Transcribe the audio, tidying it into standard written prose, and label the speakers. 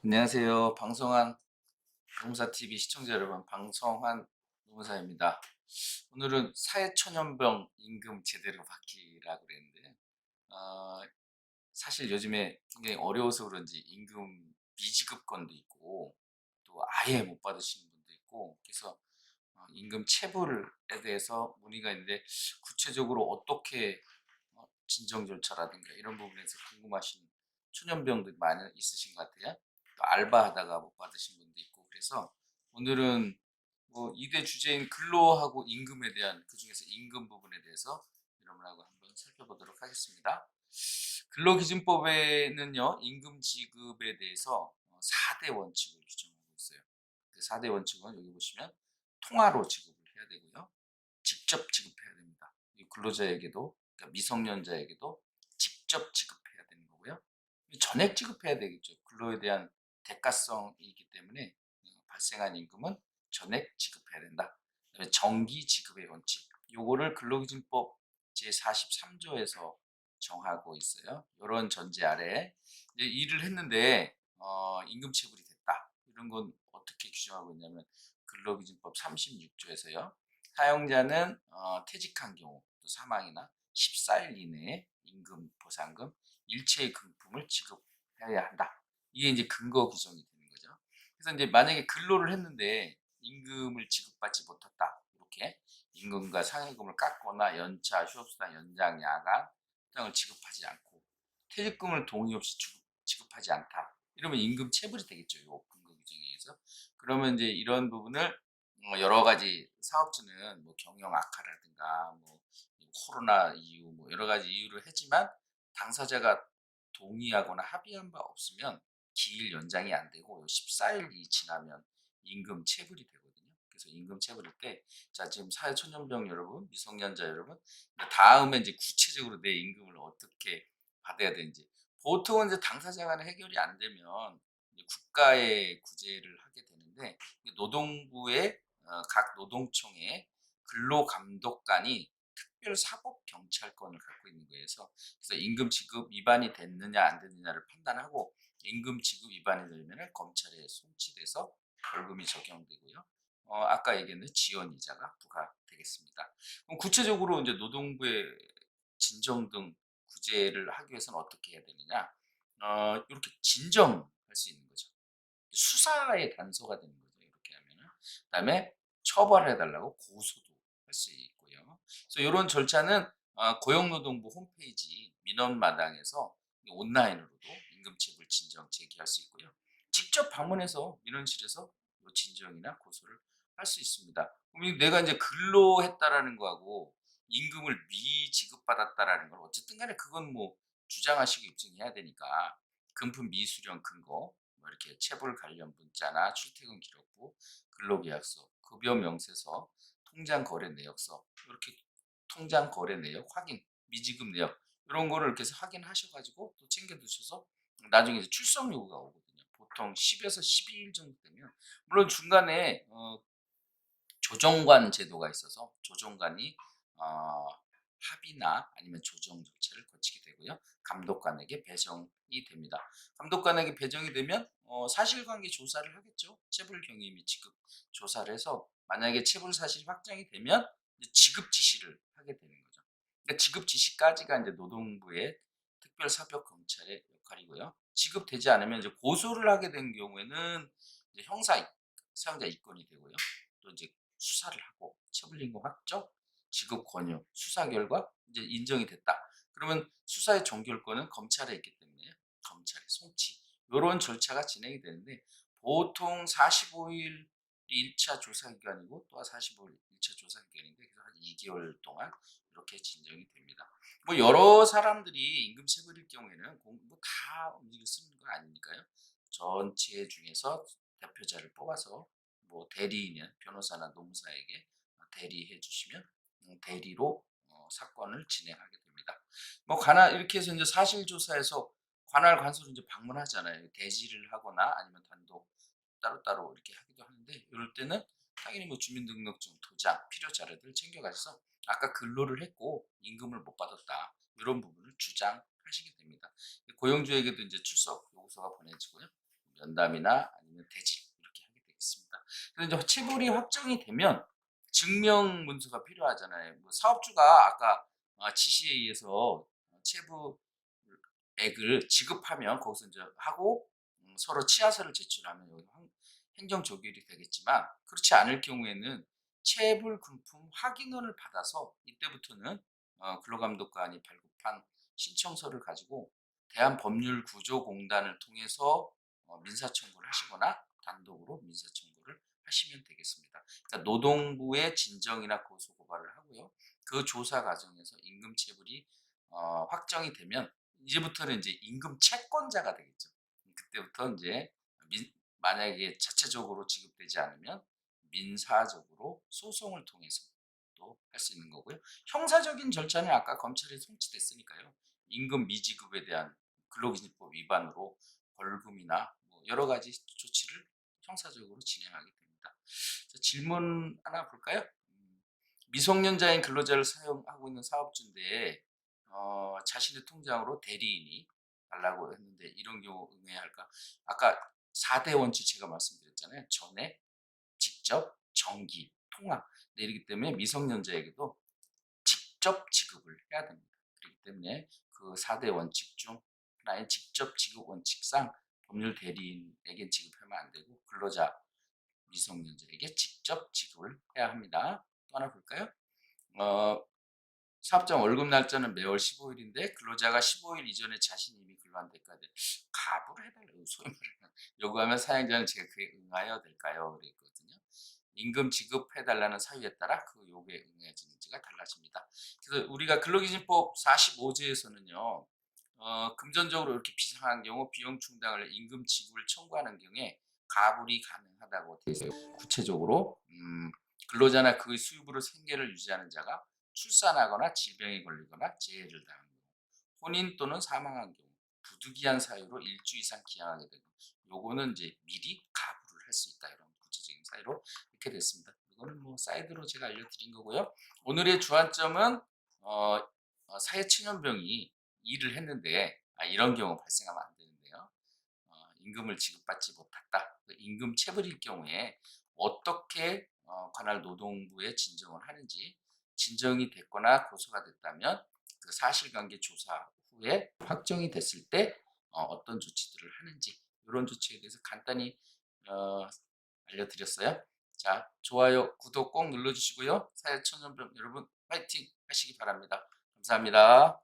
Speaker 1: 안녕하세요. 방송한 노무사 TV 시청자 여러분, 방송한 노무사입니다. 오늘은 사회초년병 임금 제대로 받기라고 그랬는데, 어, 사실 요즘에 굉장히 어려워서 그런지 임금 미지급권도 있고, 또 아예 못 받으시는 분도 있고, 그래서 임금 체불에 대해서 문의가 있는데, 구체적으로 어떻게 진정 절차라든가 이런 부분에서 궁금하신 초년병들이 많이 있으신 것 같아요. 또 알바하다가 못 받으신 분도 있고, 그래서 오늘은 뭐 2대 주제인 근로하고 임금에 대한, 그중에서 임금 부분에 대해서 여러분하고 한번 살펴보도록 하겠습니다. 근로기준법에는요, 임금 지급에 대해서 4대 원칙을 규정하고 있어요. 그 4대 원칙은 여기 보시면 통화로 지급을 해야 되고요. 직접 지급해야 됩니다. 근로자에게도, 그러니까 미성년자에게도 직접 지급해야 되는 거고요. 전액 지급해야 되겠죠. 근로에 대한 대가성이기 때문에 발생한 임금은 전액 지급해야 된다. 그다음에 정기 지급의 원칙. 요거를 근로기준법 제43조에서 정하고 있어요. 이런 전제 아래 이제 일을 했는데 임금 체불이 됐다. 이런 건 어떻게 규정하고 있냐면 근로기준법 36조에서요. 사용자는 퇴직한 경우, 또 사망이나 14일 이내에 임금, 보상금, 일체의 금품을 지급해야 한다. 이게 이제 근거 규정이 되는 거죠. 그래서 이제 만약에 근로를 했는데 임금을 지급받지 못했다. 이렇게 임금과 상여금을 깎거나 연차, 휴업수당 연장, 야간 수당을 지급하지 않고 퇴직금을 동의 없이 지급하지 않다. 이러면 임금 체불이 되겠죠. 요 근거 규정에 의해서. 그러면 이제 이런 부분을 여러 가지 사업주는 뭐 경영 악화라든가 뭐 코로나 이후 뭐 여러 가지 이유를 했지만 당사자가 동의하거나 합의한 바 없으면 기일 연장이 안 되고 14일이 지나면 임금 체불이 되거든요. 그래서 임금 체불일 때, 자, 지금 사회초년병 여러분, 미성년자 여러분, 다음에 이제 구체적으로 내 임금을 어떻게 받아야 되는지. 보통은 이제 당사자 간에 해결이 안 되면 이제 국가에 구제를 하게 되는데, 노동부의 각 노동청의 근로감독관이 특별사법경찰권을 갖고 있는 거예요. 그래서 임금 지급 위반이 됐느냐 안 됐느냐를 판단하고, 임금 지급 위반이 되면 검찰에 송치돼서 벌금이 적용되고요. 아까 얘기했는 지연 이자가 부과되겠습니다. 그럼 구체적으로 이제 노동부의 진정 등 구제를 하기 위해서는 어떻게 해야 되느냐? 이렇게 진정할 수 있는 거죠. 수사의 단서가 되는 거죠. 이렇게 하면은. 그다음에 처벌해 달라고 고소도 할 수 있고요. 그래서 요런 절차는 고용노동부 홈페이지 민원마당에서 온라인으로도 임금체불 진정 제기할 수 있고요. 직접 방문해서 민원실에서 요 진정이나 고소를 할 수 있습니다. 그럼 내가 이제 근로했다라는 거하고 임금을 미지급받았다라는 걸 어쨌든 간에 그건 뭐 주장하시고 입증해야 되니까 금품 미수령 근거, 뭐 이렇게 체불 관련 문자나 출퇴근 기록부, 근로계약서, 급여 명세서, 통장 거래 내역서, 이렇게 통장 거래 내역 확인, 미지급 내역 이런 거를 이렇게 해서 확인하셔 가지고 또 챙겨 두셔서 나중에 이제 출석 요구가 오거든요. 보통 10에서 12일 정도 되면, 물론 중간에 조정관 제도가 있어서 조정관이 어 합의나 아니면 조정 절차를 거치게 되고요. 감독관에게 배정이 됩니다. 감독관에게 배정이 되면 사실관계 조사를 하겠죠. 체불 경위 및 지급 조사를 해서 만약에 체불 사실이 확정이 되면 이제 지급 지시를 하게 되는 거죠. 그러니까 지급 지시까지가 이제 노동부의 특별사법경찰의 역할이고요. 지급되지 않으면 이제 고소를 하게 된 경우에는 이제 형사 사용자 이권이 되고요. 또 이제 수사를 하고 처벌임금 확정, 지급 권유, 수사 결과 이제 인정이 됐다. 그러면 수사의 종결권은 검찰에 있기 때문에 검찰의 송치. 요런 절차가 진행이 되는데, 보통 45일 1차 조사 기간이고 또 45일 2차 조사 기간인데, 그래서 한 2개월 동안 이렇게 진정이 됩니다. 뭐 여러 사람들이 임금 체불일 경우에는 뭐다 움직여 쓰는 건 아니니까요. 전체 중에서 대표자를 뽑아서 뭐 대리인이나 변호사나 노무사에게 대리해 주시면 대리로 사건을 진행하게 됩니다. 뭐 관할 이렇게 해서 이제 사실 조사에서 관할 관서로 이제 방문하잖아요. 대지를 하거나 아니면 단독 따로따로 이렇게 하기도 하는데, 이럴 때는 당연히 뭐 주민등록증, 도장, 필요 자료들 챙겨가셔서 아까 근로를 했고 임금을 못 받았다, 이런 부분을 주장하시게 됩니다. 고용주에게도 이제 출석 요구서가 보내지고요. 면담이나 아니면 대직 이렇게 하게 되겠습니다. 그래서 이제 체불이 확정이 되면 증명 문서가 필요하잖아요. 뭐 사업주가 아까 지시에 의해서 체불액을 지급하면 거기서 이제 하고 서로 치하서를 제출하면 여기 행정 조결이 되겠지만 그렇지 않을 경우에는 체불 금품 확인원을 받아서 이때부터는 근로감독관이 발급한 신청서를 가지고 대한법률구조공단을 통해서 민사 청구를 하시거나 단독으로 민사 청구를 하시면 되겠습니다. 그러니까 노동부에 진정이나 고소 고발을 하고요. 그 조사 과정에서 임금 체불이 확정이 되면 이제부터는 이제 임금 채권자가 되겠죠. 그때부터 이제 만약에 자체적으로 지급되지 않으면 민사적으로 소송을 통해서 또 할 수 있는 거고요. 형사적인 절차는 아까 검찰에 송치됐으니까요. 임금 미지급에 대한 근로기준법 위반으로 벌금이나 뭐 여러 가지 조치를 형사적으로 진행하게 됩니다. 질문 하나 볼까요? 미성년자인 근로자를 사용하고 있는 사업주인데 자신의 통장으로 대리인이 달라고 했는데 이런 경우 응해야 할까? 아까 4대 원칙 제가 말씀드렸잖아요. 전액, 직접, 정기, 통화. 네, 이렇기 때문에 미성년자에게도 직접 지급을 해야 됩니다. 그렇기 때문에 그 4대 원칙 중 하나의 직접 지급 원칙상 법률 대리인에게 지급하면 안 되고 근로자 미성년자에게 직접 지급을 해야 합니다. 또 하나 볼까요? 어, 사업자 월급 날짜는 매월 15일인데 근로자가 15일 이전에 자신이 이미 근로한 대가를 가부를 해달라고 소위 말하는 요구하면 사용자는 제가 그에 응하여야 될까요? 그랬거든요. 임금 지급해달라는 사유에 따라 그 요구에 응해지는지가 달라집니다. 그래서 우리가 근로기준법 45조에서는요. 금전적으로 이렇게 비상한 경우 비용 충당을 임금 지급을 청구하는 경우에 가불이 가능하다고 되어 있어요. 구체적으로 근로자나 그의 수입으로 생계를 유지하는 자가 출산하거나 질병에 걸리거나 재해를 당한 경우, 혼인 또는 사망한 경우, 부득이한 사유로 일주 이상 기한하게 되고, 요거는 이제 미리 가불을 할 수 있다 이런 구체적인 사유로 이렇게 됐습니다. 이거는 뭐 사이드로 제가 알려드린 거고요. 오늘의 주안점은 사회초년병이 일을 했는데 이런 경우 발생하면 안 되는데요. 임금을 지급받지 못했다. 그 임금 체불일 경우에 어떻게 관할 노동부에 진정을 하는지 진정이 됐거나 고소가 됐다면 그 사실관계 조사 후에 확정이 됐을 때 어떤 조치들을 하는지 이런 조치에 대해서 간단히 어, 알려드렸어요. 자, 좋아요, 구독 꼭 눌러주시고요. 사회초년병 여러분 파이팅 하시기 바랍니다. 감사합니다.